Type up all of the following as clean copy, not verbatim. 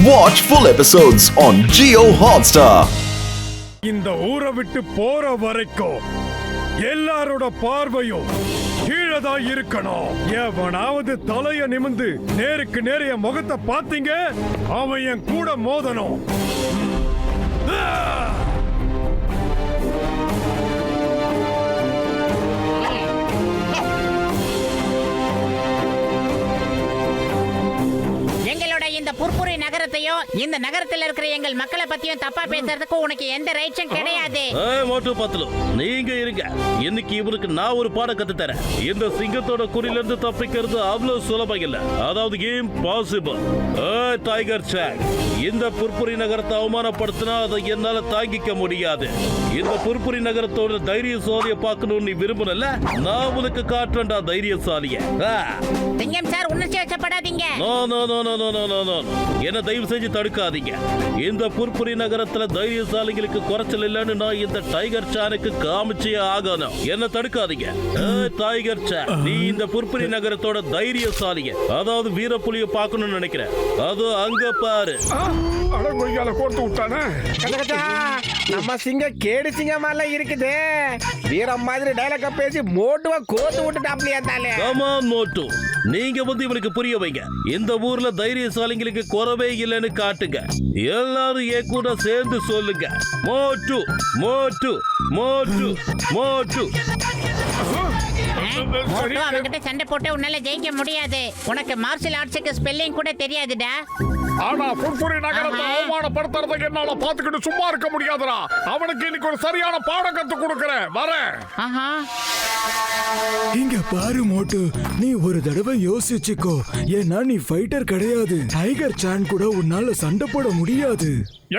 Watch full episodes on Jio Hotstar. இந்த ஊரை விட்டு போற வரைக்கும் எல்லாரோட பார்வையும் கீழதான் இருக்கணும். எவனாவது தலைய நிமிந்து நேருக்கு நேர என் முகத்தை பாத்தீங்க, அவன் என் கூட மோதணும். இந்த புர்புரி நகரத்தையும் இந்த நகரத்தில் இருக்கிற எங்கள் மக்களை பத்தியும் தப்பா பேசுறதுக்கு உனக்கு எந்த ரைட்ஸும் கிடையாது. மோட்டு பத்தலு நீங்க இருங்க. இன்னைக்கு இவருக்கு நான் ஒரு பாடம் கத்து தரேன். இந்த சிங்கத்தோட குறில இருந்து தப்பிக்கிறது அவ்வளவு சுலபம் இல்ல. அதாவது இம்பாசிபிள். டைகர் சாக், இந்த புர்புரி நகரத்தை அவமானப்படுத்தினா அதை என்னால தாங்கிக்க முடியாது. இந்த புர்புரி நகரத்தோட தைரியசாலிய பார்க்கணும்னு நீ விரும்புனல, நான் உனக்கு காட்டுறேன்டா தைரியசாலிய. சிங்கம் சார், உணர்ச்சி வச்சப்படாதீங்க. No no no no no no no. என்ன தயவு செஞ்சு தடுக்காதீங்க. இந்த புர்புரி நகரத்துல தைரியசாலிகளுக்கு குறைச்சல் இல்லைன்னு நான் இந்த டைகர் சானுக்கு காமிச்சே ஆகணும். என்ன தடுக்காதீங்க. டைகர் சான், நீ இந்த புர்புரி நகரத்தோட தைரியசாலிய, அதாவது வீரப்புலிய பார்க்கணும்னு நினைக்கிறேன். அது அங்க பாரு. நம்ம சிங்க கேடு சிங்கமால இருக்குது. வீரம் மாதிரி டைலாக பேசி மோட்டுவா கோத்து விட்டுட்டாப்லையா தாலே. கமான் மோட்டு, நீங்க வந்து இவனுக்கு புரிய வைங்க. இந்த ஊர்ல தைரியசாலிங்களுக்கு குறவே இல்லைன்னு காட்டுங்க. எல்லாரும் என் கூட சேர்ந்து சொல்லுங்க, மோட்டு மோட்டு மோட்டு மோட்டு. அவன்கிட்ட சண்டை போட்டு உன்னால ஜெயிக்க முடியாது. உனக்கு மார்ஷல் ஆர்ட்ஸுக்கு ஸ்பெல்லிங் கூட தெரியாதுடா. ஆனா புர்புரி நகரத்தை அவமானப்படுத்துறதுக்கு என்னால பாத்துக்கிட்டு சும்மா இருக்க முடியாதுடா. அவனுக்கு இன்னைக்கு ஒரு சரியான பாடம் கத்து கொடுக்கறேன். வரேன். இங்க பாரு மோட்டு, நீ ஒரு தடவை யோசிச்சுக்கோ. ஏன்னா நீ ஃபைட்டர் கிடையாது. டைகர் சான் கூட உன்னால சண்டை போட முடியாது.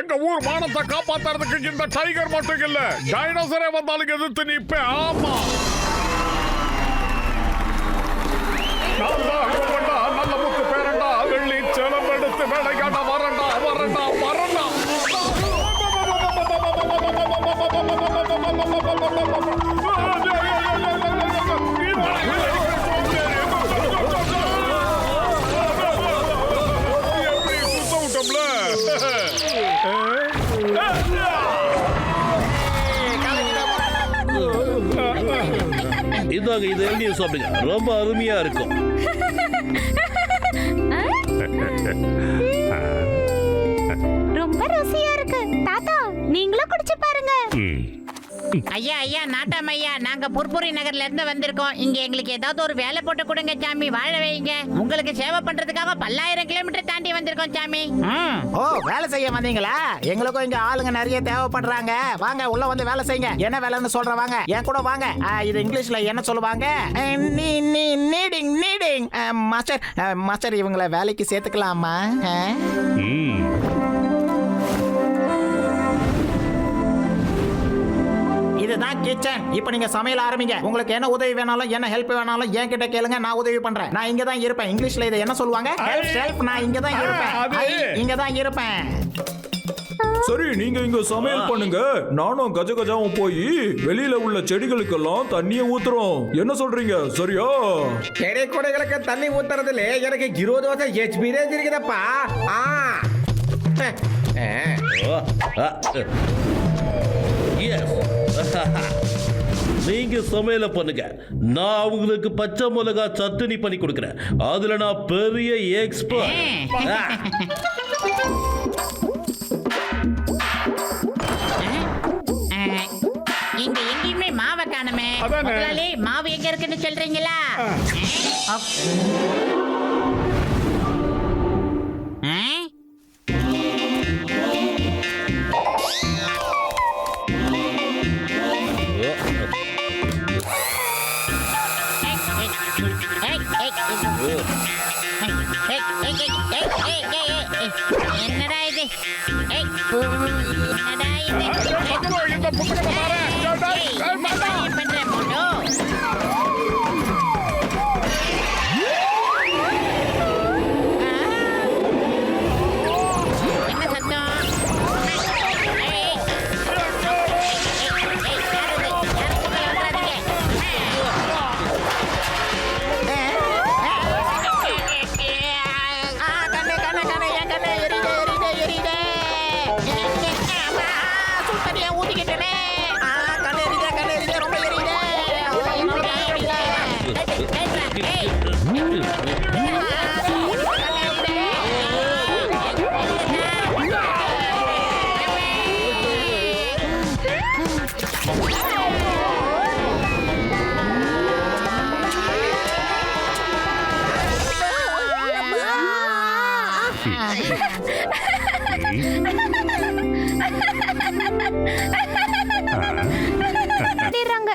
எங்க ஊர் மானத்தை காப்பாத்துறதுக்கு இந்த டைகர் மட்டும் இல்ல, டைனோசரே வந்தாலும் எதிர்த்து நிப்ப. ஆமா, நல்ல முத்து பேரண்டா, வெள்ளி செலம் எடுத்து வேலையாட வரண்டா வரண்டா வரண்டா. இதாங்க, இது எழுதியும் சாப்பிடுங்க, ரொம்ப அருமையா இருக்கும். ரொம்ப ருசியா இருக்கு தாத்தா, நீங்களும் குடிச்சு பாருங்க. ஐயா ஐயா நாட்டாம் ஐயா, நாங்க புர்புரி நகர்ல இருந்து வந்திருக்கோம். இங்க எங்களுக்கு ஏதாவது ஒரு வேலை போட்டு கொடுங்க சாமி, வாழ வைங்க. உங்களுக்கு சேவை பண்றதுக்காக 10,000 கிலோமீட்டர் தாண்டி வந்திருக்கோம் சாமி. ஓ, வேலை செய்ய வந்தீங்களா? எங்களுக்கும் இங்க ஆளுங்க நிறைய தேவைப்படுறாங்க. வாங்க உள்ள வந்து வேலை செய்யுங்க. என்ன வேலைன்னு சொல்ற, வாங்க என் கூட வாங்க. இது இங்கிலீஷ்ல என்ன சொல்லுவாங்க? Needing needing. மாஸ்டர் மாஸ்டர், இவங்களை வேலைக்கு சேர்த்துக்கலாமா? இதுதான் கிச்சன். இப்போ நீங்க சமையல் ஆரம்பிங்க. உங்களுக்கு என்ன உதவி வேணாலும், என்ன ஹெல்ப் வேணாலும் என்கிட்ட கேளுங்க, நான் உதவி பண்றேன். நான் இங்க தான் இருப்பேன். இங்கிலீஷ்ல இதை என்ன சொல்லுவாங்க? ஹெல்ப். நான் இங்க தான் இருப்பேன். இங்க தான் இருப்பேன். சரி, நீங்க இங்க சமையல் பண்ணுங்க. நானும் கஜகஜாவும் போய் வெளியில உள்ள செடிகளுக்கெல்லாம் தண்ணிய ஊத்துறோம். என்ன சொல்றீங்க? சரியா? செடி கொடைகளுக்கு தண்ணி ஊத்துறதுல எனக்கு 20 வருஷம் எக்ஸ்பீரியன்ஸ் இருக்குதப்பா. நீங்க சமையல பண்ணுங்க, நான் அவங்களுக்கு பச்சை மிளகா சட்னி பண்ணி கொடுக்கிறேன். அதுல நான் பெரிய எக்ஸ்பர்ட். இங்க எங்கேயுமே மாவை காணுமே. முதலாளி, மாவு எங்க இருக்குன்னு சொல்றீங்களா? என்னடா இது? என்னடா இது? பண்ற போட்டோ என்ன சத்தம்? கண்ணே கண்ணே கண்ணே, என் கண்ணே எரியுது எரியுது.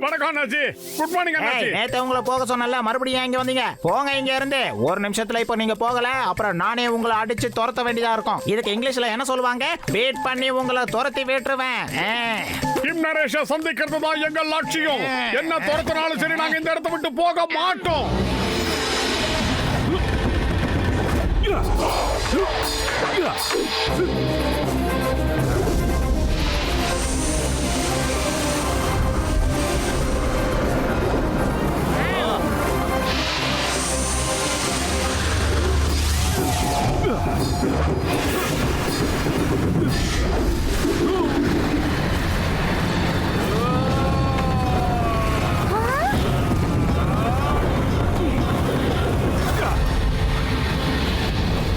வணக்கம் அண்ணாச்சி. குட் மார்னிங் அண்ணாச்சி. நேத்து உங்களை போக சொன்னல, மறுபடியும் ஏன் இங்க வந்தீங்க? போங்க இங்க இருந்து. ஒரு நிமிஷத்துல இப்ப நீங்க போகல, அப்புறம் நானே உங்களை அடிச்சு துரத்த வேண்டியதா இருக்கும். இதுக்கு இங்கிலீஷ்ல என்ன சொல்லுவாங்க? பீட் பண்ணி உங்களை துரத்தி விட்டுருவேன். கிம் நரேஷ சந்திக்கிறது தான் எங்கள் லட்சியம். என்ன துரத்தினாலும் சரி, நாங்க இந்த இடத்தை விட்டு போக மாட்டோம்.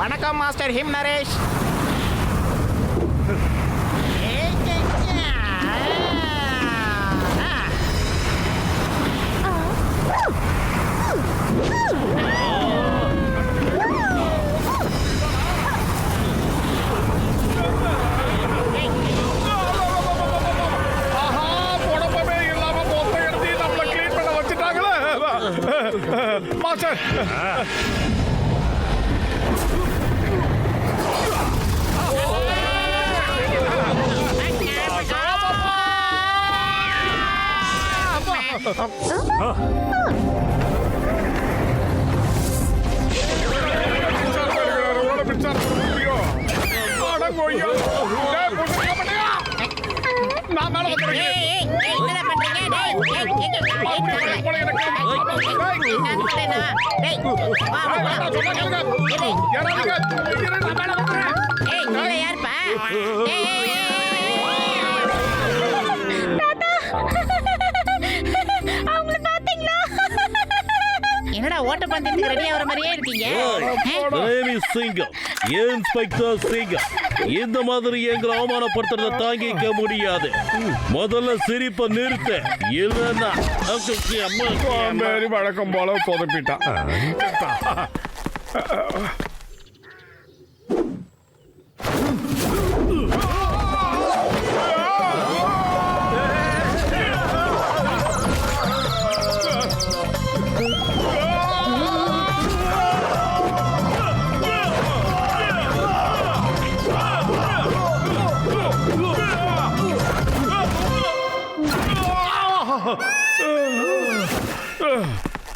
வணக்கம் மாஸ்டர் ஹிம் நரேஷ். மாஸ்டர், நான் மேல வந்துடுறேன். என்னடா பண்றீங்க? என்னடா ஓட்டப்பந்தயத்துக்கு ரெடி ஆகிற மாதிரியே இருக்கீங்க? சிங்கம், இன்ஸ்பெக்டர் சிங்கம், இந்த மாதிரி எங்களை அவமானப்படுத்துறத தாங்கிக்க முடியாது. முதல்ல சிரிப்பை நிறுத்த, இல்லைன்னா வழக்கம் போல சொதப்பிட்டான்.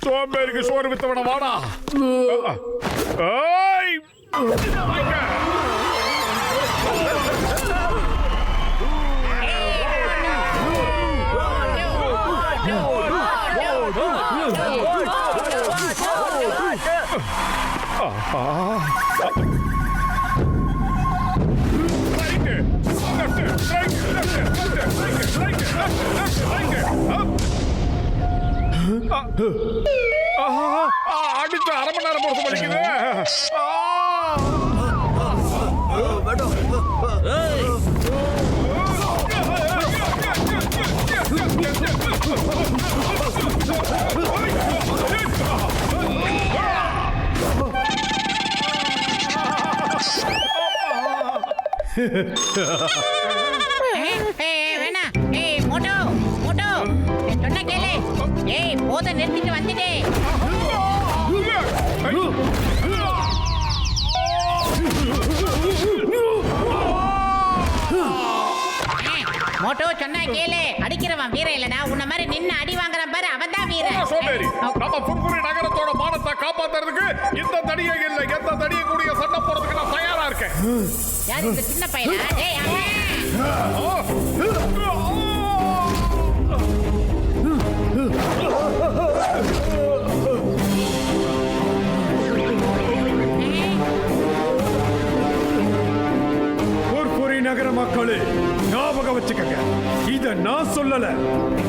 சோம்பேறிக்கு சோறு வித்தவன வாடா. ஏய், அடிச்சு அரை மணி நேரம் பொறுத்து படிக்குது. வேணா. ஏய் மோட்டோ, மோட்டோ, சொன்ன கேளு. ஏய் போத நிறுத்திட்டு வந்துட்டே. மோட்டோ சொன்னா கேளு. அடிக்கிறவன் வீரன் இல்லடா, உன்ன மாதிரி நின்னு அடி வாங்குறான் பாரு, அவன் தான் வீரன். சோம்பேறி, நம்ம புர்புரி நகரத்தோட மானத்தை காப்பாத்துறதுக்கு இந்த தடியை இல்ல, எந்த தடியை கூடிய சண்டை போறதுக்கு நான் தயாரா இருக்கேன். யார் இந்த சின்ன பையனா? ஏய் புர்புரி நகர மக்களே, ஞாபகம் வச்சுக்கங்க, இத நான் சொல்லல,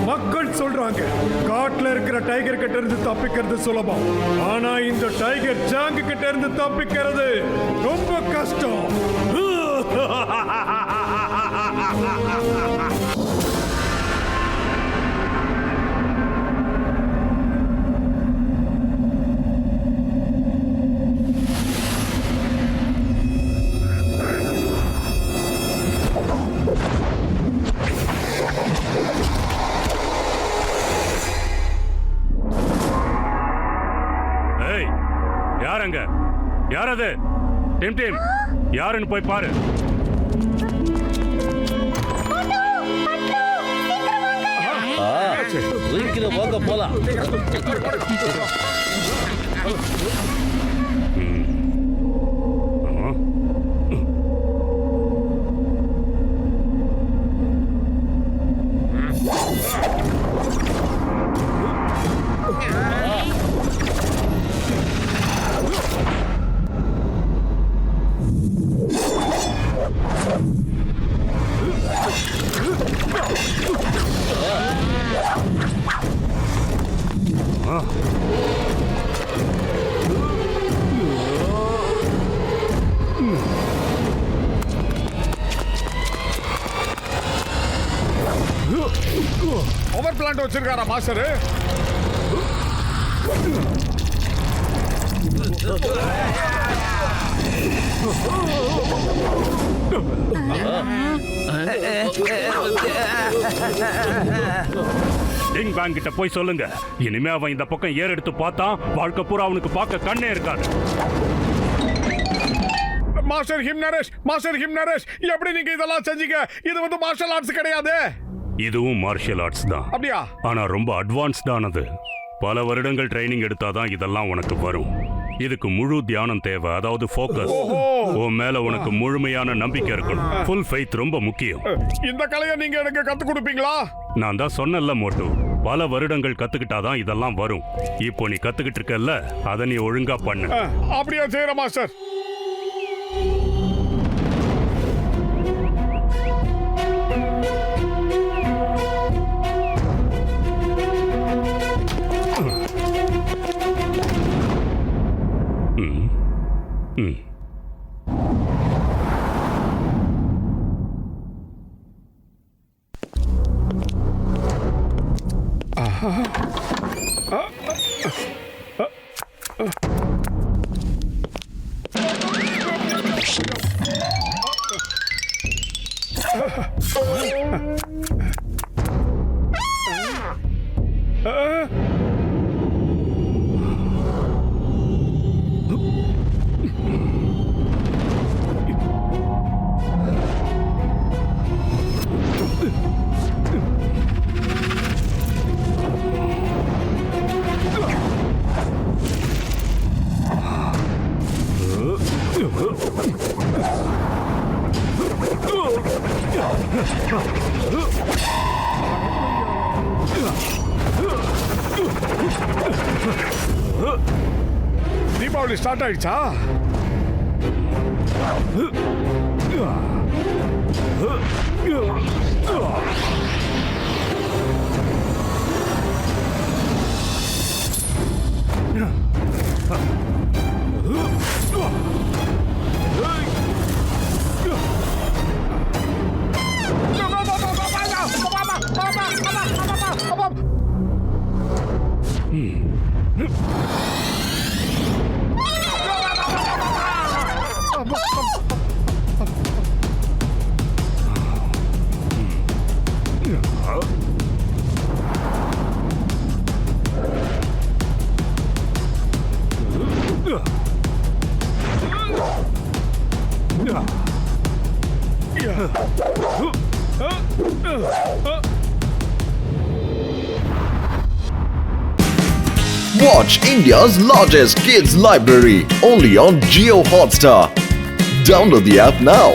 மக்கள் சொல்றாங்க. காட்டுல இருக்கிற டைகர் கிட்ட இருந்து தப்பிக்கிறது சுலபம், ஆனா இந்த டைகர் ஜாங்கு கிட்ட இருந்து தப்பிக்கிறது ரொம்ப கஷ்டம். என்னது டிம் டிம் யாருன்னு போய் பாரு. சீக்கிரம் வாங்க போலாம். பவர் பிளான்ட் வச்சிருக்காரா மாஸ்டர்? டிங் பேங் கிட்ட போய் சொல்லுங்க, இனிமே அவன் இந்த பக்கம் ஏர் எடுத்து பார்த்தா வாழ்க்கை பூரா அவனுக்கு பார்க்க கண்ணே இருக்காது. மாஸ்டர் ஹிம்னரேஷ் எப்படி நீங்க இதெல்லாம் செஞ்சீங்க? இது வந்து மார்ஷல் ஆர்ட்ஸ் கிடையாது. இதுவும் மார்ஷியல் ஆர்ட்ஸ் தான். அப்படியா? ஆனா ரொம்ப அட்வான்ஸ்டானது. பல வருடங்கள் ட்ரைனிங் எடுத்தாதான் இதெல்லாம் உனக்கு வரும். இதுக்கு முழு தியானம் தேவை, அதாவது ஃபோக்கஸ். உன் மேல உனக்கு முழுமையான நம்பிக்கை இருக்கணும். ஃபுல் ஃபெய்த் ரொம்ப முக்கியம். இந்த கலையை நீங்க எனக்கு கத்து கொடுப்பீங்களா? நான் தான் சொன்னேன்ல மோட்டு, பல வருடங்கள் கத்துக்கிட்டாதான் இதெல்லாம் வரும். இப்போ நீ கத்துக்கிட்டு இருக்கல்ல, அதை நீ ஒழுங்கா பண்ணு. அப்படியே செய்யற மாஸ்டர். தீபாவளி ஸ்டார்ட் ஆயிடுச்சா? Watch India's largest kids library only on Jio Hotstar. Download the app now.